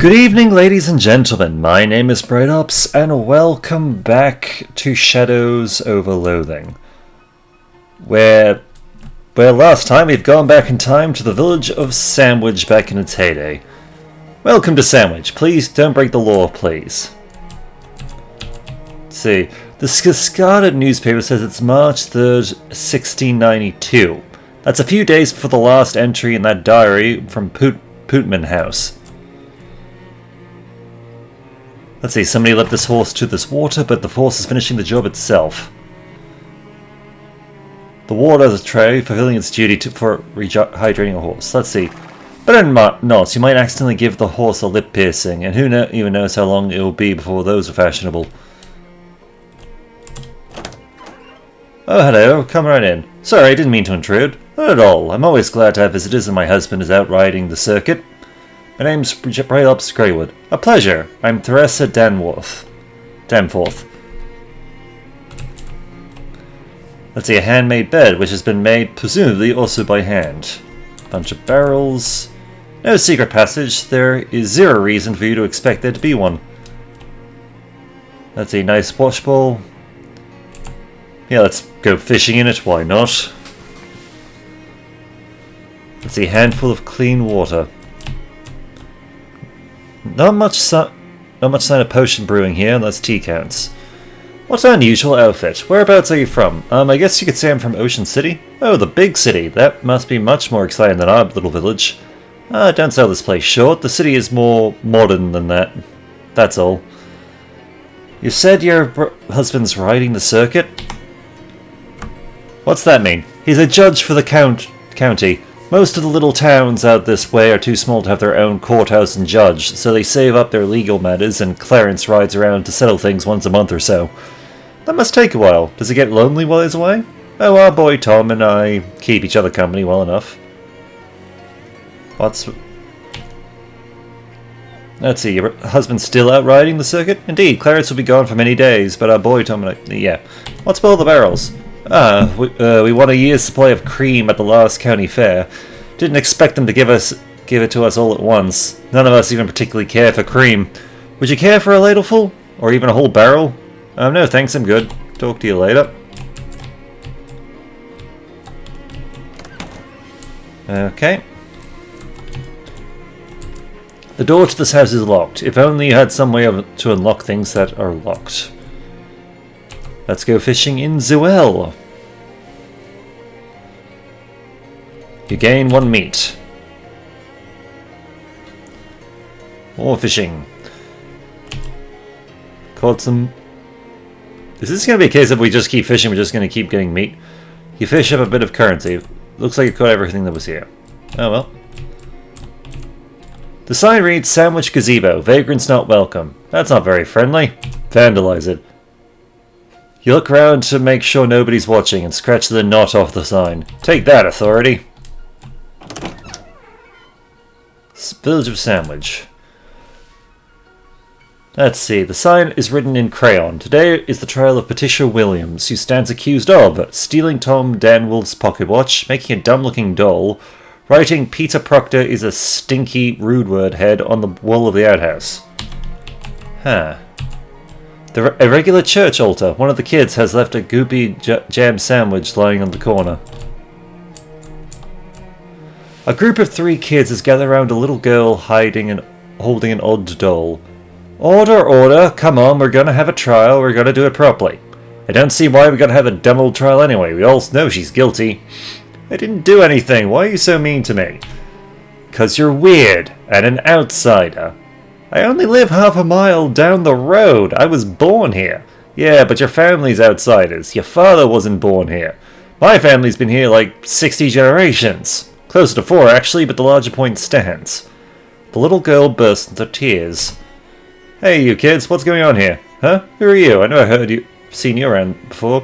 Good evening, ladies and gentlemen. My name is BrightOps, and welcome back to Shadows over Loathing. Where last time we've gone back in time to the village of Sandwich back in its heyday. Welcome to Sandwich. Please don't break the law, please. Let's see. The Scarlet newspaper says it's March 3rd, 1692. That's a few days before the last entry in that diary from Pootman House. Let's see, somebody left this horse to this water, but the horse is finishing the job itself. The water has a tray, fulfilling its duty for rehydrating a horse. Let's see. Better than not, you might accidentally give the horse a lip piercing, and who even knows how long it will be before those are fashionable. Oh, hello, come right in. Sorry, I didn't mean to intrude. Not at all. I'm always glad to have visitors, and my husband is out riding the circuit. My name's BrightOps Greywood. A pleasure. I'm Theresa Danforth. Let's see, a handmade bed, which has been made, presumably, also by hand. Bunch of barrels. No secret passage. There is zero reason for you to expect there to be one. Let's see, nice wash bowl. Yeah, let's go fishing in it. Why not? Let's see, handful of clean water. Not much sign of potion brewing here, unless tea counts. What an unusual outfit. Whereabouts are you from? I guess you could say I'm from Ocean City? Oh, the big city. That must be much more exciting than our little village. Don't sell this place short. The city is more modern than that. That's all. You said your husband's riding the circuit? What's that mean? He's a judge for the county. Most of the little towns out this way are too small to have their own courthouse and judge, so they save up their legal matters and Clarence rides around to settle things once a month or so. That must take a while. Does he get lonely while he's away? Oh, our boy Tom and I keep each other company well enough. Let's see, your husband's still out riding the circuit? Indeed, Clarence will be gone for many days, but our boy Tom and I... Yeah. What's below the barrels? We won a year's supply of cream at the last county fair. Didn't expect them to give it to us all at once. None of us even particularly care for cream. Would you care for a ladleful? Or even a whole barrel? No thanks, I'm good. Talk to you later. Okay. The door to this house is locked. If only you had some way to unlock things that are locked. Let's go fishing in Zuel. You gain 1 meat. More fishing. Caught some... Is this going to be a case of we just keep fishing, we're just going to keep getting meat? You fish up a bit of currency. Looks like you caught everything that was here. Oh well. The sign reads, Sandwich Gazebo. Vagrants not welcome. That's not very friendly. Vandalize it. You look around to make sure nobody's watching and scratch the knot off the sign. Take that, authority. Village of Sandwich. Let's see, the sign is written in crayon. Today is the trial of Patricia Williams, who stands accused of stealing Tom Danwolf's pocket watch, making a dumb-looking doll, writing Peter Proctor is a stinky, rude word head on the wall of the outhouse. Huh. A regular church altar. One of the kids has left a goopy jam sandwich lying on the corner. A group of 3 kids is gathered around a little girl holding an odd doll. Order, order! Come on, we're gonna have a trial. We're gonna do it properly. I don't see why we're gonna have a dumb old trial anyway. We all know she's guilty. I didn't do anything. Why are you so mean to me? 'Cause you're weird and an outsider. I only live half a mile down the road. I was born here. Yeah, but your family's outsiders. Your father wasn't born here. My family's been here like 60 generations. Closer to 4, actually, but the larger point stands. The little girl burst into tears. Hey, you kids, what's going on here? Huh? Who are you? I never seen you around before.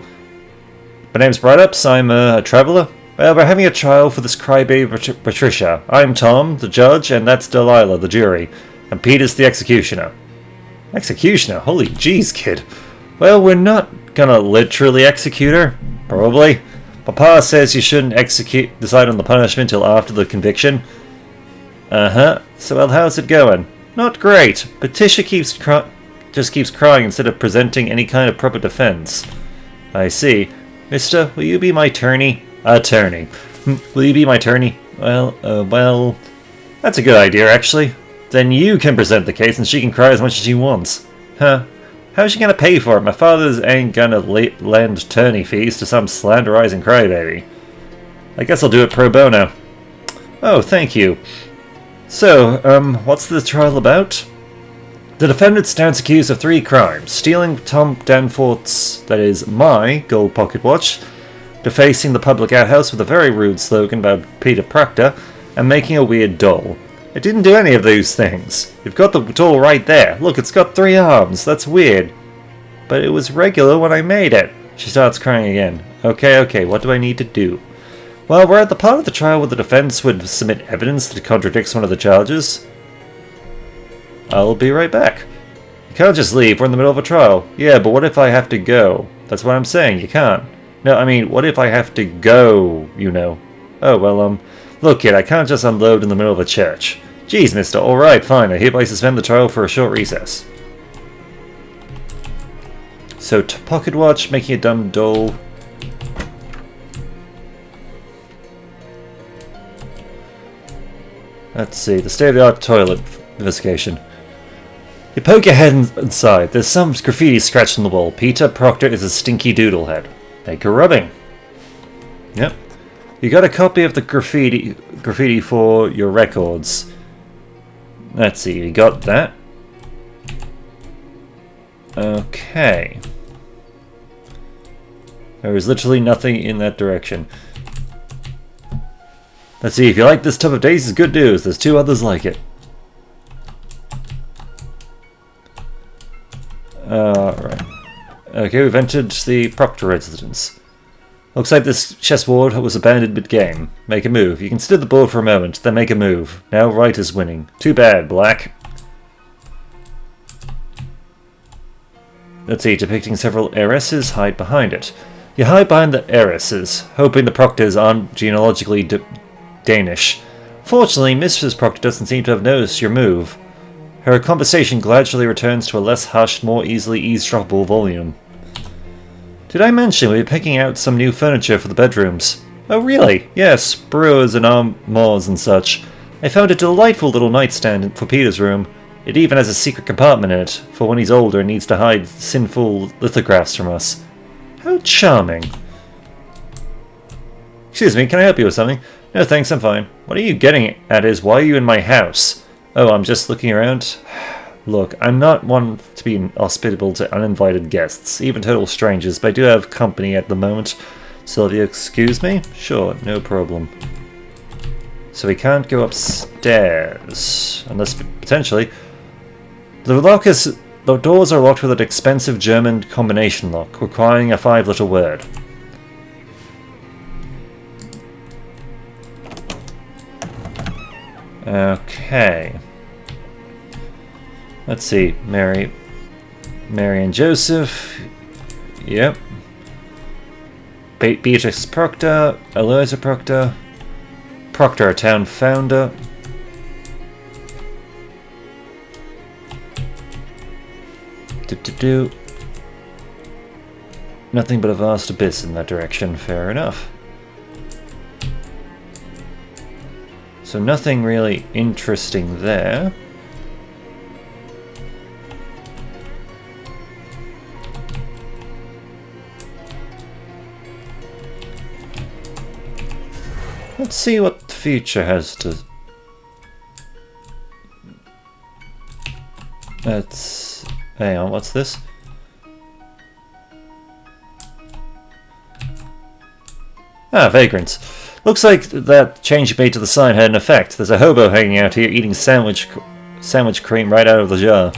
My name's BrightOps. I'm a traveller. Well, we're having a trial for this crybaby Patricia. I'm Tom, the judge, and that's Delilah, the jury. And Peter's the executioner. Executioner? Holy jeez, kid. Well, we're not gonna literally execute her. Probably. Papa says you shouldn't decide on the punishment till after the conviction. Uh-huh. So, well, how's it going? Not great, but Tisha just keeps crying instead of presenting any kind of proper defense. I see. Mister, will you be my attorney? Attorney. Will you be my attorney? Well, that's a good idea, actually. Then you can present the case and she can cry as much as she wants. Huh. How's she gonna pay for it? My father's ain't gonna lend attorney fees to some slanderizing crybaby. I guess I'll do it pro bono. Oh, thank you. So, what's the trial about? The defendant stands accused of 3 crimes: stealing Tom Danforth's, that is, my, gold pocket watch, defacing the public outhouse with a very rude slogan about Peter Proctor, and making a weird doll. I didn't do any of those things. You've got the doll right there. Look, it's got 3 arms. That's weird. But it was regular when I made it. She starts crying again. Okay, what do I need to do? Well, we're at the part of the trial where the defense would submit evidence that contradicts one of the charges. I'll be right back. You can't just leave. We're in the middle of a trial. Yeah, but what if I have to go? That's what I'm saying. You can't. No, I mean, what if I have to go, you know? Oh, well, look, kid, I can't just unload in the middle of a church. Jeez, mister. Alright, fine. I hereby suspend the trial for a short recess. So, pocket watch, making a dumb doll. Let's see. The state-of-the-art toilet investigation. You poke your head inside. There's some graffiti scratched on the wall. Peter Proctor is a stinky doodlehead. Make a rubbing. Yep. You got a copy of the graffiti for your records. Let's see, you got that. Okay. There is literally nothing in that direction. Let's see, if you like this tub of daisies, good news. There's 2 others like it. Right. Okay, we've entered the Proctor residence. Looks like this chessboard was abandoned mid-game. Make a move. You consider the board for a moment, then make a move. Now right is winning. Too bad, black. Let's see, depicting several heiresses, hide behind it. You hide behind the heiresses, hoping the Proctors aren't genealogically Danish. Fortunately, Mrs. Proctor doesn't seem to have noticed your move. Her conversation gradually returns to a less hushed, more easily eavesdroppable volume. Did I mention we were picking out some new furniture for the bedrooms? Oh really? Yes, brewers and armoires and such. I found a delightful little nightstand for Peter's room. It even has a secret compartment in it, for when he's older and needs to hide sinful lithographs from us. How charming. Excuse me, can I help you with something? No thanks, I'm fine. What are you getting at is, why are you in my house? Oh, I'm just looking around. Look, I'm not one to be hospitable to uninvited guests, even total strangers, but I do have company at the moment. Sylvia, excuse me? Sure, no problem. So we can't go upstairs, unless potentially. The doors are locked with an expensive German combination lock, requiring a 5-letter word. Okay. Let's see. Mary and Joseph. Yep. Beatrix Proctor. Eliza Proctor. Proctor, a town founder. Nothing but a vast abyss in that direction. Fair enough. So nothing really interesting there. Let's see what the future has to... Let's... Hang on, what's this? Ah, vagrants. Looks like that change you made to the sign had an effect. There's a hobo hanging out here eating sandwich cream right out of the jar.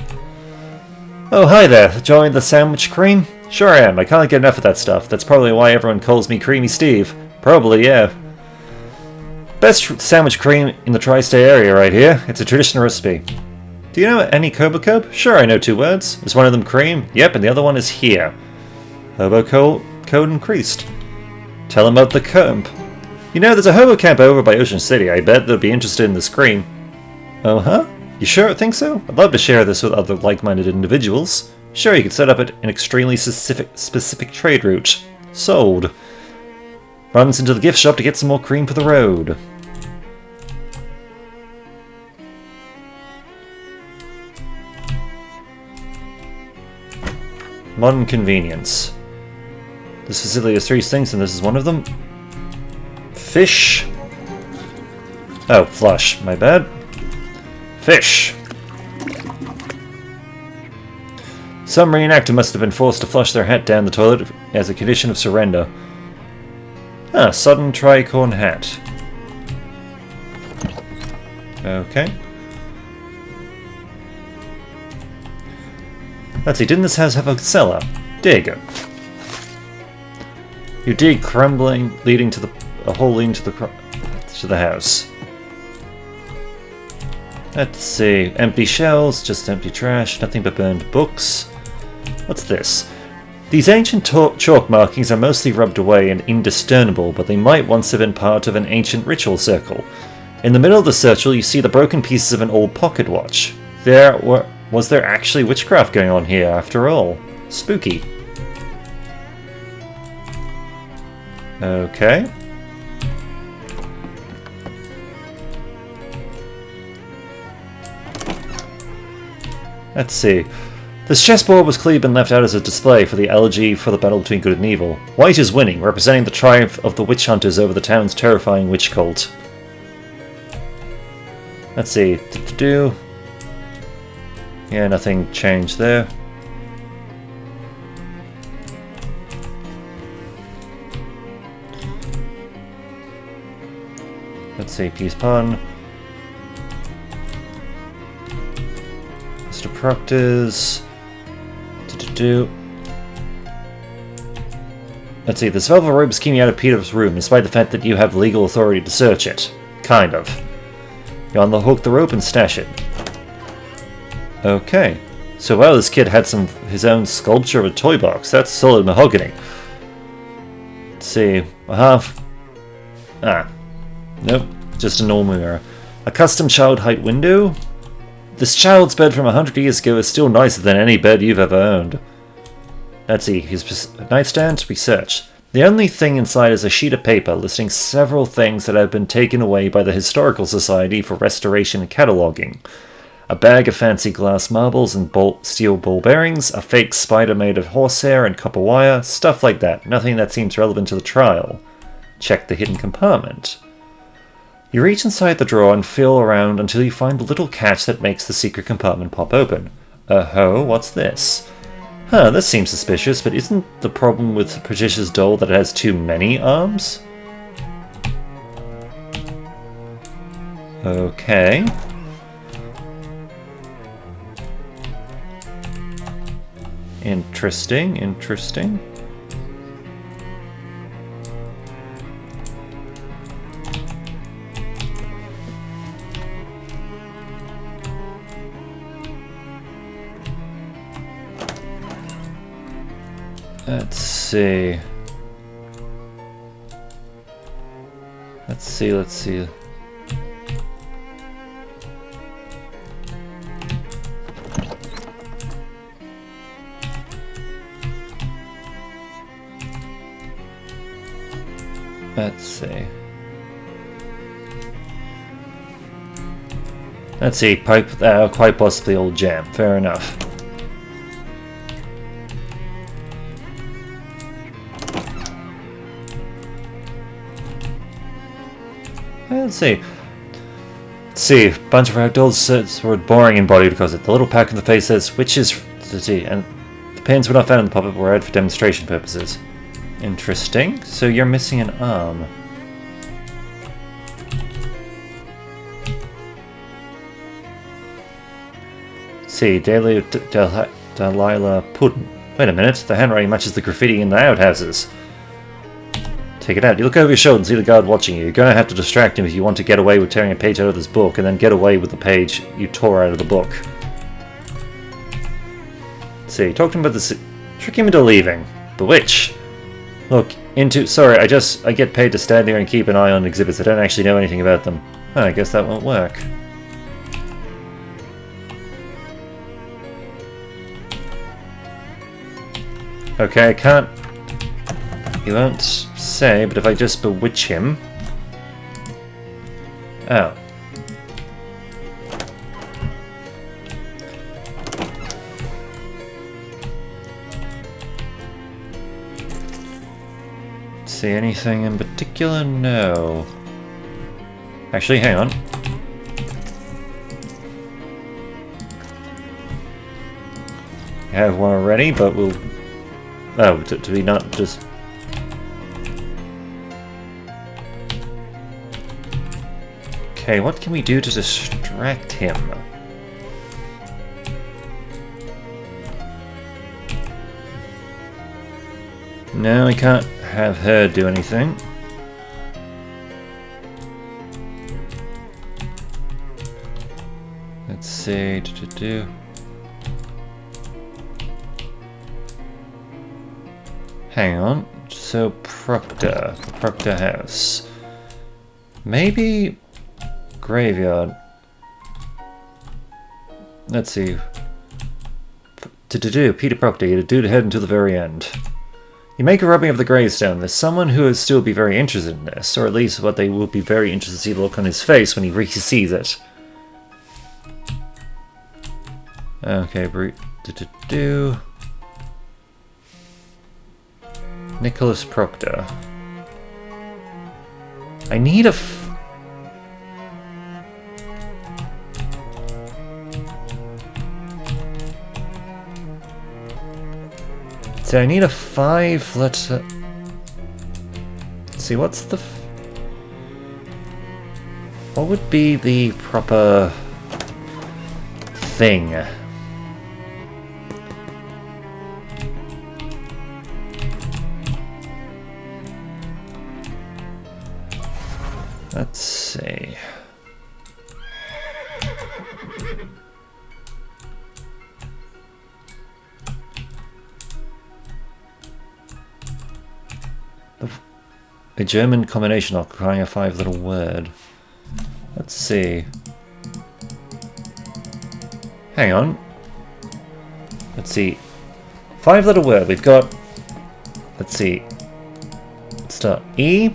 Oh, hi there. Enjoying the sandwich cream? Sure I am. I can't get enough of that stuff. That's probably why everyone calls me Creamy Steve. Probably, yeah. Best sandwich cream in the tri-state area right here. It's a traditional recipe. Do you know any Kobocob? Sure, I know 2 words. Is one of them cream? Yep, and the other one is here. Hobo code increased. Tell him about the camp. You know, there's a hobo camp over by Ocean City. I bet they'll be interested in this cream. Oh, huh? You sure think so? I'd love to share this with other like-minded individuals. Sure, you could set up an extremely specific trade route. Sold. Runs into the gift shop to get some more cream for the road. Modern convenience. This facility has 3 sinks and this is one of them. Fish. Oh, flush. My bad. Fish. Some reenactor must have been forced to flush their hat down the toilet as a condition of surrender. Ah, sodden tricorn hat. Okay. Let's see, didn't this house have a cellar? Dig. You dig, crumbling, leading to a hole leading to the house. Let's see, empty shells, just empty trash, nothing but burned books. What's this? These ancient chalk markings are mostly rubbed away and indiscernible, but they might once have been part of an ancient ritual circle. In the middle of the circle, you see the broken pieces of an old pocket watch. Was there actually witchcraft going on here, after all? Spooky. Okay. Let's see. This chessboard was clearly been left out as a display for the elegy for the battle between good and evil. White is winning, representing the triumph of the witch hunters over the town's terrifying witch cult. Let's see. Yeah, nothing changed there. Let's see, peace pawn. Mr. Proctor's. Let's see, this velvet robe is keeping out of Peter's room, despite the fact that you have legal authority to search it. Kind of. You unhook the rope and stash it. Okay. So, wow, this kid had his own sculpture of a toy box. That's solid mahogany. Let's see. Nope. Just a normal mirror. A custom child height window? This child's bed from 100 years ago is still nicer than any bed you've ever owned. Let's see. His nightstand? Research. The only thing inside is a sheet of paper listing several things that have been taken away by the Historical Society for Restoration and Cataloguing. A bag of fancy glass marbles and steel ball bearings, a fake spider made of horsehair and copper wire, stuff like that. Nothing that seems relevant to the trial. Check the hidden compartment. You reach inside the drawer and feel around until you find the little catch that makes the secret compartment pop open. Oh, what's this? This seems suspicious, but isn't the problem with Patricia's doll that it has too many arms? Okay. Interesting. Let's see. Pipe, quite possibly old jam. Fair enough. Let's see. Bunch of outdoors says were boring in body because the little pack in the face says witches, and the pins were not found in the puppet were out for demonstration purposes. Interesting. So you're missing an arm. Let's see, Delilah Puddin. Wait a minute, the handwriting matches the graffiti in the outhouses. Take it out. You look over your shoulder and see the guard watching you. You're going to have to distract him if you want to get away with tearing a page out of this book, and then get away with the page you tore out of the book. Let's see, talk to him about this. Trick him into leaving. The witch. Look, sorry, I get paid to stand there and keep an eye on exhibits. I don't actually know anything about them. I guess that won't work. Okay, I can't... He won't say, but if I just bewitch him... Oh. See anything in particular? No. Actually, hang on. I have one already, but we'll... Oh, to be not just... Okay, what can we do to distract him? No, I can't have her do anything. Let's see... Hang on. So, Proctor. The Proctor House. Maybe... Graveyard. Let's see. Peter Proctor, you do head until the very end. You make a rubbing of the gravestone. There's someone who would still be very interested in this, or at least what they will be very interested to see the look on his face when he sees it. Okay, Nicholas Proctor. I need a... So I need a 5-letter... Let's see, what's the... What would be the proper... thing? Let's see... A German combination occupying a 5-letter word. Let's see. Hang on. Let's see. 5-letter word. We've got... Let's see. Let's start. E,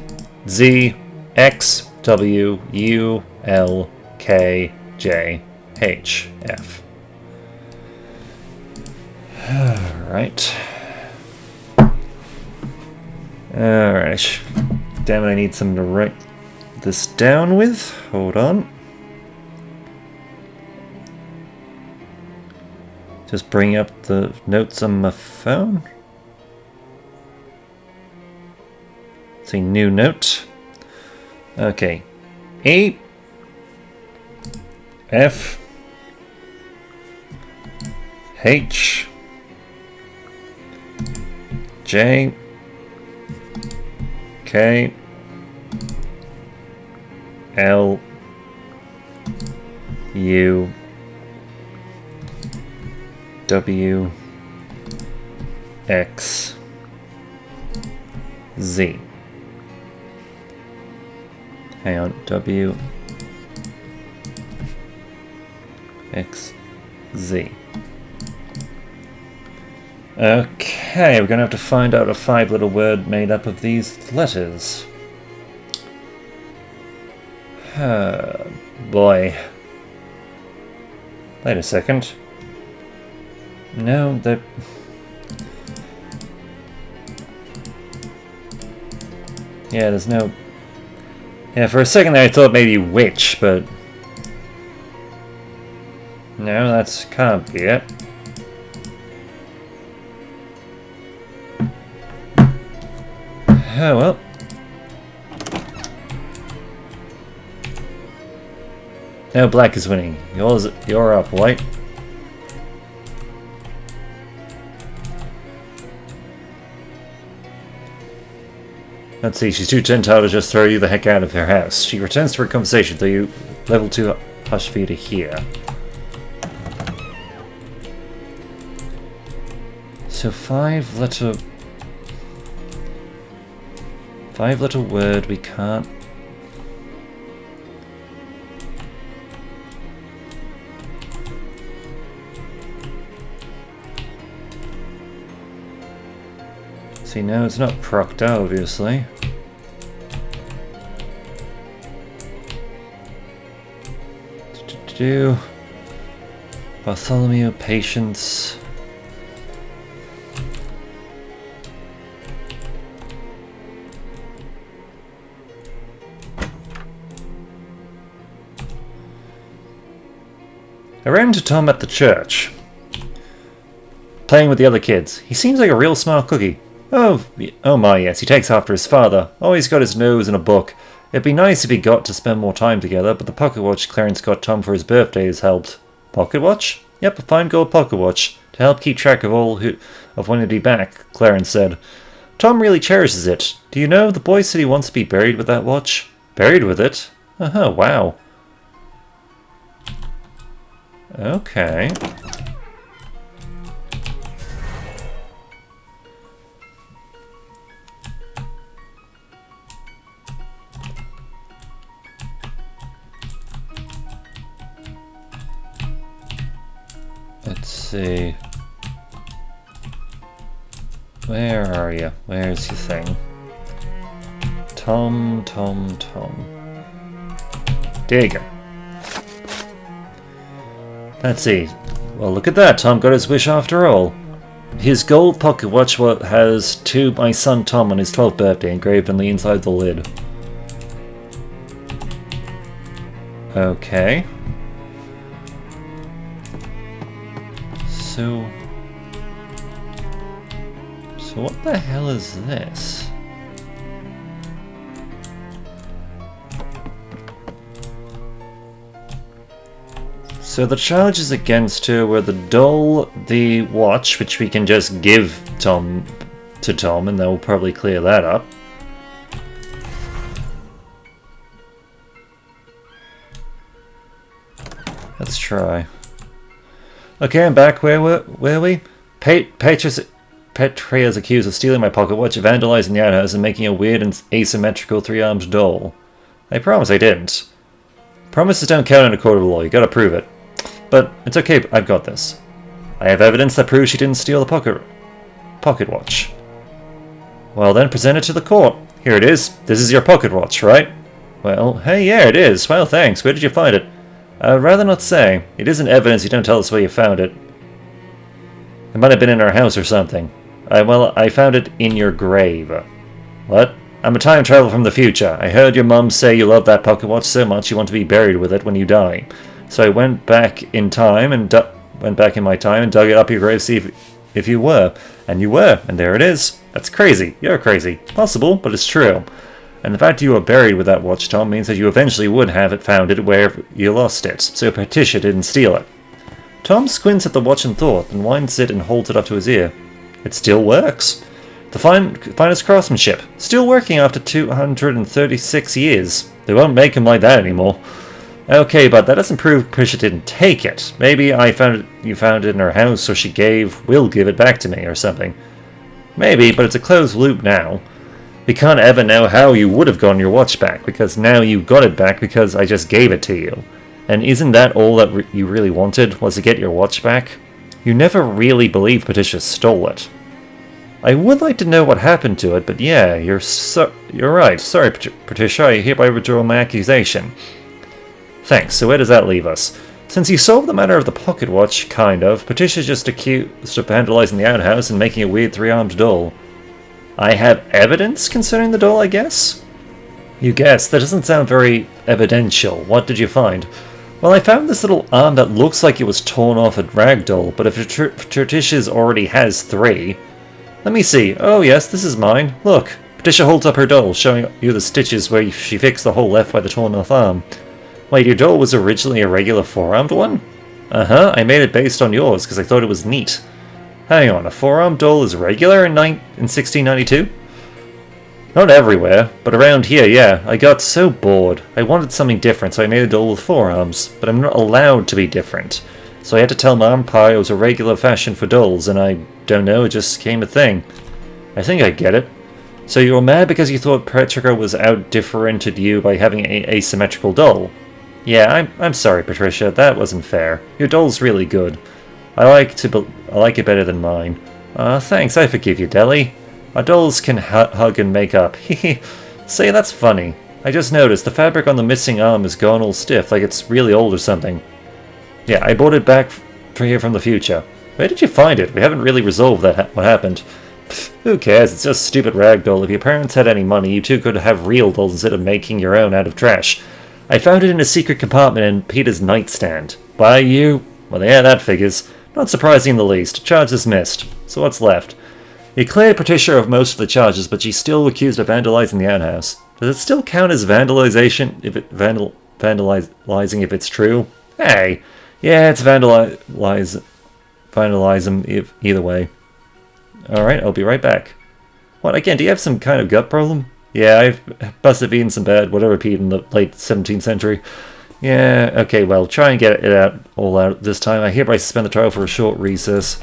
Z, X, W, U, L, K, J, H, F. Alright. Alright. Damn it, I need something to write this down with. Hold on. Just bring up the notes on my phone. See, new note. Okay. E. F. H. J. K. L. U. W. X. Z. Hang on. W. X. Z. Okay, we're gonna have to find out a 5-letter word made up of these letters. Boy. Wait a second. No, they're... Yeah, there's no... Yeah, for a second there I thought maybe witch, but... No, that can't be it. Oh, well. No, black is winning. You're up, white. Let's see, she's too gentile to just throw you the heck out of her house. She returns to her conversation, though you level 2 hush for you to hear. So 5-letter... 5-letter word we can't... See, now it's not procced, obviously. Bartholomew, patience. I ran into Tom at the church, playing with the other kids. He seems like a real smart cookie. Oh my, yes, he takes after his father. Always got his nose in a book. It'd be nice if he got to spend more time together, but the pocket watch Clarence got Tom for his birthday has helped. Pocket watch? Yep, a fine gold pocket watch, to help keep track of when he'd be back, Clarence said. Tom really cherishes it. Do you know, the boy said he wants to be buried with that watch? Buried with it? Uh-huh, wow. Okay. Let's see. Where are you? Where's your thing? Tom. There you go. Let's see. Well, look at that. Tom got his wish after all. His gold pocket watch has "To my son Tom" on his 12th birthday engraved on the inside of the lid. Okay. So what the hell is this? So the charges against her were the doll, the watch, which we can just give to Tom, and they'll probably clear that up. Let's try. Okay, I'm back. Where were we? Petria's accused of stealing my pocket watch, vandalizing the outhouse, and making a weird and asymmetrical three-armed doll. I promise I didn't. Promises don't count in a court of law. You gotta prove it. But it's okay. I've got this. I have evidence that proves she didn't steal the pocket watch. Well, then present it to the court. Here it is. This is your pocket watch, right? Well, hey, yeah, it is. Well, thanks. Where did you find it? I'd rather not say. It isn't evidence. You don't tell us where you found it. It might have been in our house or something. I found it in your grave. What? I'm a time traveler from the future. I heard your mum say you love that pocket watch so much you want to be buried with it when you die. So I went back in time and dug it up your grave to see if you were. And you were. And there it is. That's crazy. You're crazy. Possible, but it's true. And the fact you were buried with that watch, Tom, means that you eventually would have found it where you lost it. So Patricia didn't steal it. Tom squints at the watch in thought, and winds it and holds it up to his ear. It still works. The finest craftsmanship. Still working after 236 years. They won't make them like that anymore. Okay, but that doesn't prove Patricia didn't take it. Maybe you found it in her house, so she will give it back to me, or something. Maybe, but it's a closed loop now. We can't ever know how you would have gotten your watch back, because now you got it back because I just gave it to you. And isn't that all that you really wanted, was to get your watch back? You never really believed Patricia stole it. I would like to know what happened to it, but yeah, you're right. Sorry, Patricia, I hereby withdraw my accusation. Thanks, so where does that leave us? Since you solved the matter of the pocket watch, kind of, Patricia's just accused of vandalizing the outhouse and making a weird three-armed doll. I have evidence concerning the doll, I guess? You guess. That doesn't sound very evidential. What did you find? Well, I found this little arm that looks like it was torn off a rag doll, but if Patricia's already has 3... Let me see. Oh yes, this is mine. Look. Patricia holds up her doll, showing you the stitches where she fixed the hole left by the torn off arm. Wait, your doll was originally a regular 4-armed one? Uh-huh, I made it based on yours because I thought it was neat. Hang on, a 4-armed doll is regular in 1692? Not everywhere, but around here, yeah. I got so bored. I wanted something different, so I made a doll with 4 arms, but I'm not allowed to be different. So I had to tell Mom and Pa it was a regular fashion for dolls, and I don't know, it just became a thing. I think I get it. So you were mad because you thought Patricia was out-differentiated you by having an asymmetrical doll? Yeah, I'm sorry, Patricia, that wasn't fair. Your doll's really good. I like it better than mine. Thanks, I forgive you, Deli. Our dolls can hug and make up. Hehe. Say, that's funny. I just noticed the fabric on the missing arm is gone all stiff, like it's really old or something. Yeah, I bought it back for here from the future. Where did you find it? We haven't really resolved what happened. Pfft, who cares? It's just a stupid ragdoll. If your parents had any money, you two could have real dolls instead of making your own out of trash. I found it in a secret compartment in Peter's nightstand. By you? Well, yeah, that figures. Not surprising in the least. Charge dismissed. So what's left? He cleared Patricia of most of the charges, but she's still accused of vandalizing the outhouse. Does it still count as vandalization if it vandalizing if it's true? Hey, yeah, it's vandalism if either way. Alright, I'll be right back. What, again, do you have some kind of gut problem? Yeah, I must have eaten some bad whatever peed in the late 17th century. Yeah, okay, well, try and get it all out this time. I hereby suspend the trial for a short recess.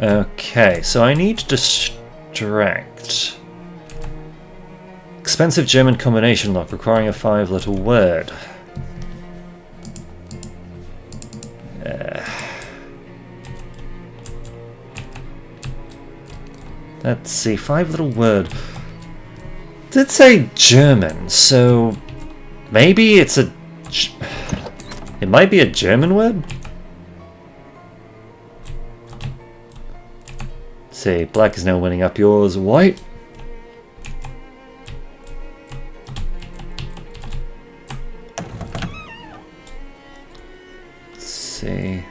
Okay, so I need to distract. Expensive German combination lock requiring a 5-letter word. Let's see, 5-letter word. Did say German, so maybe it's a... It might be a German word? See, black is now winning up yours. White? Let's see.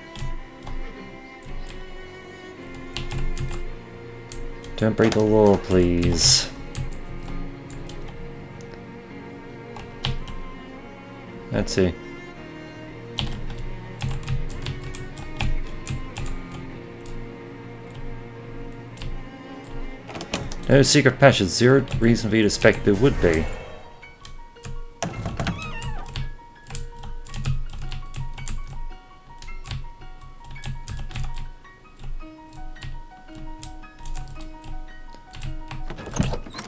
Don't break the law, please. Let's see. No secret passage. Zero reason for you to suspect there would be.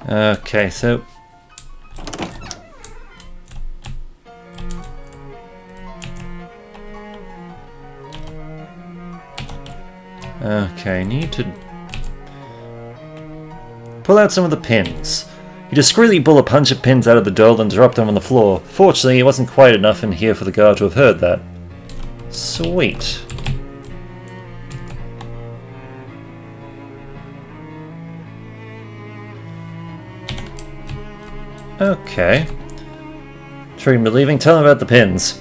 Okay, so... Okay, need to... pull out some of the pins. You discreetly pull a bunch of pins out of the doll and drop them on the floor. Fortunately, it wasn't quite enough in here for the guard to have heard that. Sweet. Okay. Sure, you're leaving? Tell him about the pins.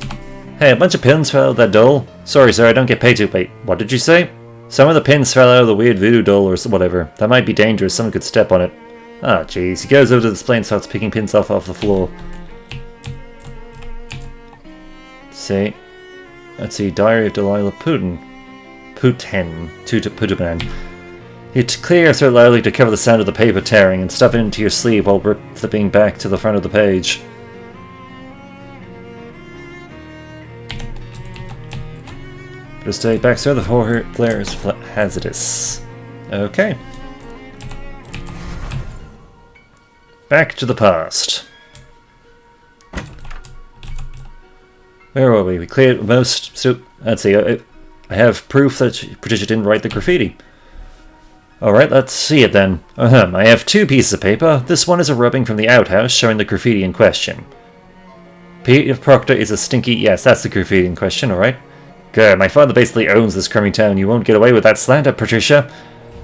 Hey, a bunch of pins fell out of that doll. Sorry, sir, I don't get paid to pay. What did you say? Some of the pins fell out of the weird voodoo doll or whatever. That might be dangerous, someone could step on it. Ah, jeez. He goes over to the display and starts picking pins off the floor. Let's see, Diary of Delilah Putin. Putin. You clear your throat loudly to cover the sound of the paper tearing and stuff it into your sleeve while flipping back to the front of the page. But stay back, sir. The flare is hazardous. Okay. Back to the past. Where were we? We cleared most... So, let's see. I have proof that Patricia didn't write the graffiti. Alright, let's see it then. I have 2 pieces of paper. This one is a rubbing from the outhouse showing the graffiti in question. Peter Proctor is a stinky... Yes, that's the graffiti in question, alright. Good, my father basically owns this crummy town. You won't get away with that slander, Patricia.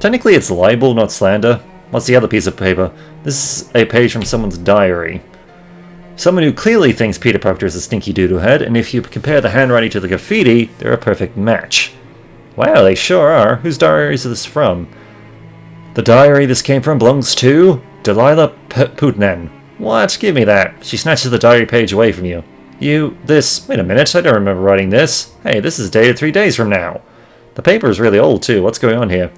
Technically it's libel, not slander. What's the other piece of paper? This is a page from someone's diary. Someone who clearly thinks Peter Proctor is a stinky doodoo head, and if you compare the handwriting to the graffiti, they're a perfect match. Wow, they sure are. Whose diary is this from? The diary this came from belongs to Delilah Putnan. What? Give me that. She snatches the diary page away from you. Wait a minute, I don't remember writing this. Hey, this is dated 3 days from now. The paper is really old too, what's going on here?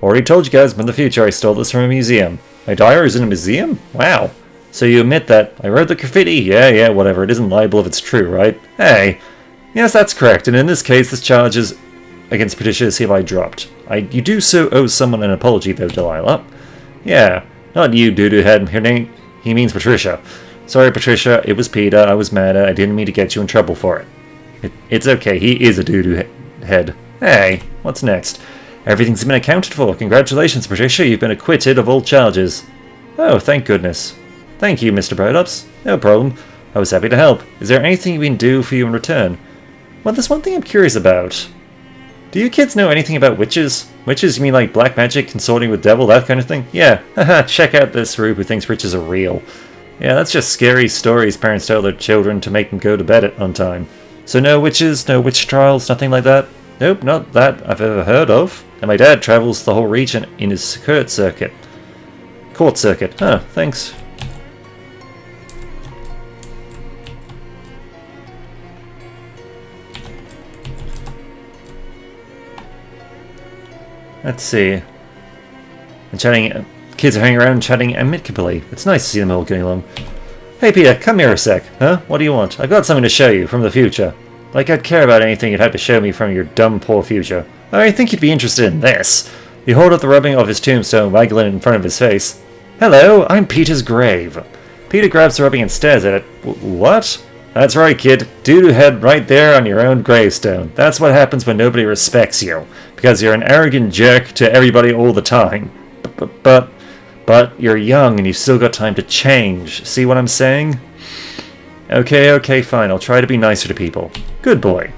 Already told you guys, but in the future I stole this from a museum. My diary is in a museum? Wow. So you admit that I wrote the graffiti? Yeah, whatever, it isn't libel if it's true, right? Hey. Yes, that's correct, and in this case, this charge is against Patricia is hereby dropped. You do so owe someone an apology though, Delilah. Yeah, not you, doo-doo head. Her name, he means Patricia. Sorry, Patricia, it was Peter, I was mad, I didn't mean to get you in trouble for it. It's okay, he is a doo-doo head. Hey, What's next? Everything's been accounted for. Congratulations, Patricia. You've been acquitted of all charges. Oh, thank goodness. Thank you, Mr. Brightlops. No problem. I was happy to help. Is there anything we can do for you in return? Well, there's one thing I'm curious about. Do you kids know anything about witches? Witches, you mean like black magic, consorting with devil, that kind of thing? Yeah, haha, check out this Rube who thinks witches are real. Yeah, that's just scary stories parents tell their children to make them go to bed on time. So no witches, no witch trials, nothing like that? Nope, not that I've ever heard of. And my dad travels the whole region in his court circuit. Huh, thanks. Let's see. And chatting, kids are hanging around chatting amicably. It's nice to see them all getting along. Hey Peter, come here a sec. Huh? What do you want? I've got something to show you from the future. Like I'd care about anything you'd have to show me from your dumb poor future. I think you'd be interested in this. He hold up the rubbing of his tombstone, waggling it in front of his face. Hello, I'm Peter's grave. Peter grabs the rubbing and stares at it. What? That's right, kid. Doo-doo head right there on your own gravestone. That's what happens when nobody respects you. Because you're an arrogant jerk to everybody all the time. But you're young and you've still got time to change. See what I'm saying? Okay, fine. I'll try to be nicer to people. Good boy.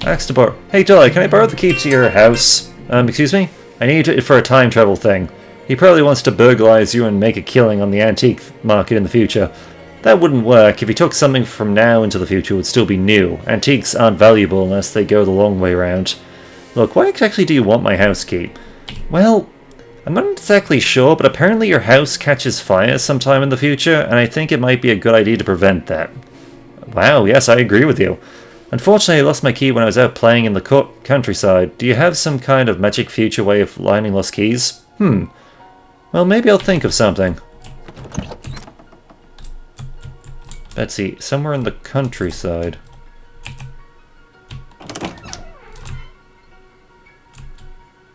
Ask to borrow. Hey, Dolly, can I borrow the key to your house? Excuse me? I need it for a time travel thing. He probably wants to burglarize you and make a killing on the antique market in the future. That wouldn't work. If he took something from now into the future, it would still be new. Antiques aren't valuable unless they go the long way around. Look, why exactly do you want my house key? Well, I'm not exactly sure, but apparently your house catches fire sometime in the future, and I think it might be a good idea to prevent that. Wow, yes, I agree with you. Unfortunately, I lost my key when I was out playing in the countryside. Do you have some kind of magic future way of finding lost keys? Well, maybe I'll think of something. Betsy, somewhere in the countryside.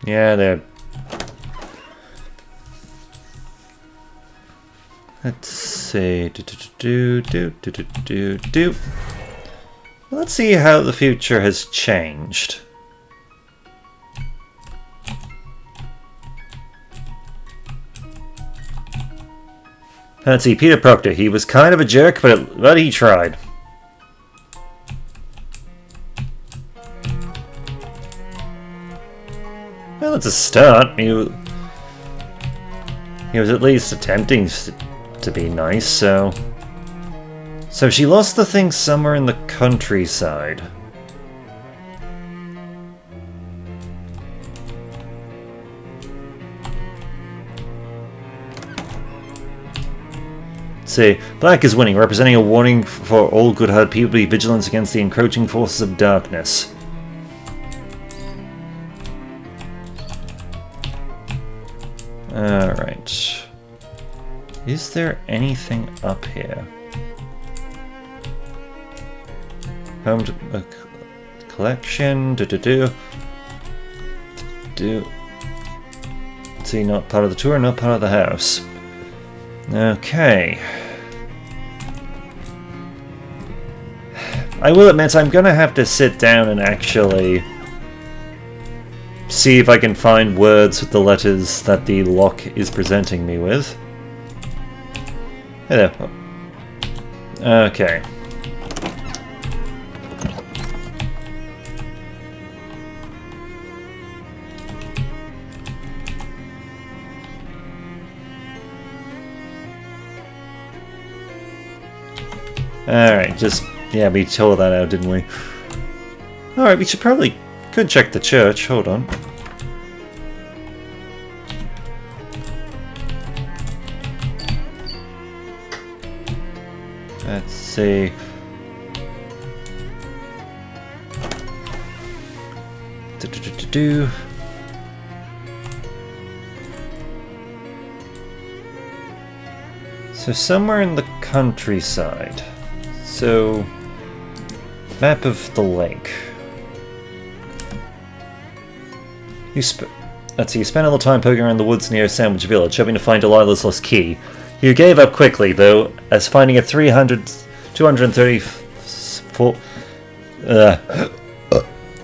Yeah, there. Let's see. Let's see how the future has changed. Let's see, Peter Proctor. He was kind of a jerk, but he tried. Well, it's a start. He was at least attempting to be nice, so... So she lost the thing somewhere in the countryside. See, black is winning, representing a warning for all good-hearted people to be vigilant against the encroaching forces of darkness. Alright. Is there anything up here? Home to collection. See, not part of the tour, not part of the house. Okay. I will admit I'm gonna have to sit down and actually see if I can find words with the letters that the lock is presenting me with. Hey there. Okay. Alright, just... yeah, we tore that out, didn't we? Alright, we could check the church. Hold on. Let's see. So somewhere in the countryside. So, map of the lake. Let's see, you spent a little time poking around the woods near Sandwich Village, hoping to find Delilah's lost key. You gave up quickly, though, as finding a 234...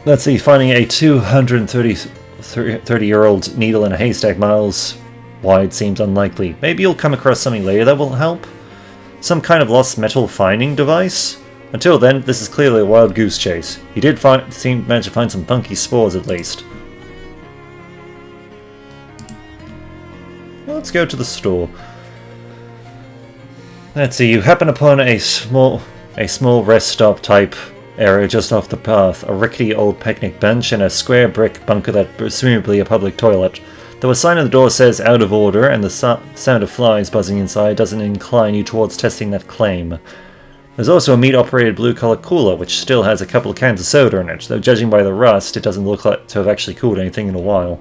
Let's see, finding a 230-year-old needle in a haystack miles wide seems unlikely. Maybe you'll come across something later that will help? Some kind of lost metal finding device? Until then, this is clearly a wild goose chase. You did manage to find some funky spores at least. Well, let's go to the store. Let's see, you happen upon a small rest stop type area just off the path. A rickety old picnic bench and a square brick bunker that presumably a public toilet. Though a sign on the door says out of order and the sound of flies buzzing inside doesn't incline you towards testing that claim. There's also a meat-operated blue-collar cooler which still has a couple of cans of soda in it, though judging by the rust it doesn't look like to have actually cooled anything in a while.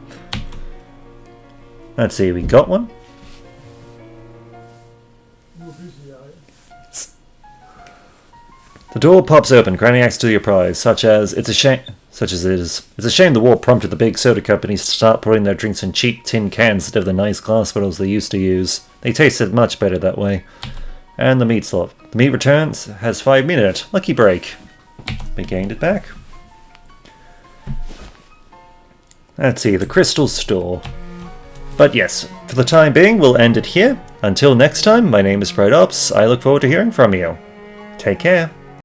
Let's see, we got one? The door pops open, granting access to your prize, such as it is. It's a shame the war prompted the big soda companies to start putting their drinks in cheap tin cans instead of the nice glass bottles they used to use. They tasted much better that way. And the meat slot. The meat returns, has 5 meat in it. Lucky break. We gained it back. Let's see, the crystal store. But yes, for the time being, we'll end it here. Until next time, my name is Bright Ops. I look forward to hearing from you. Take care.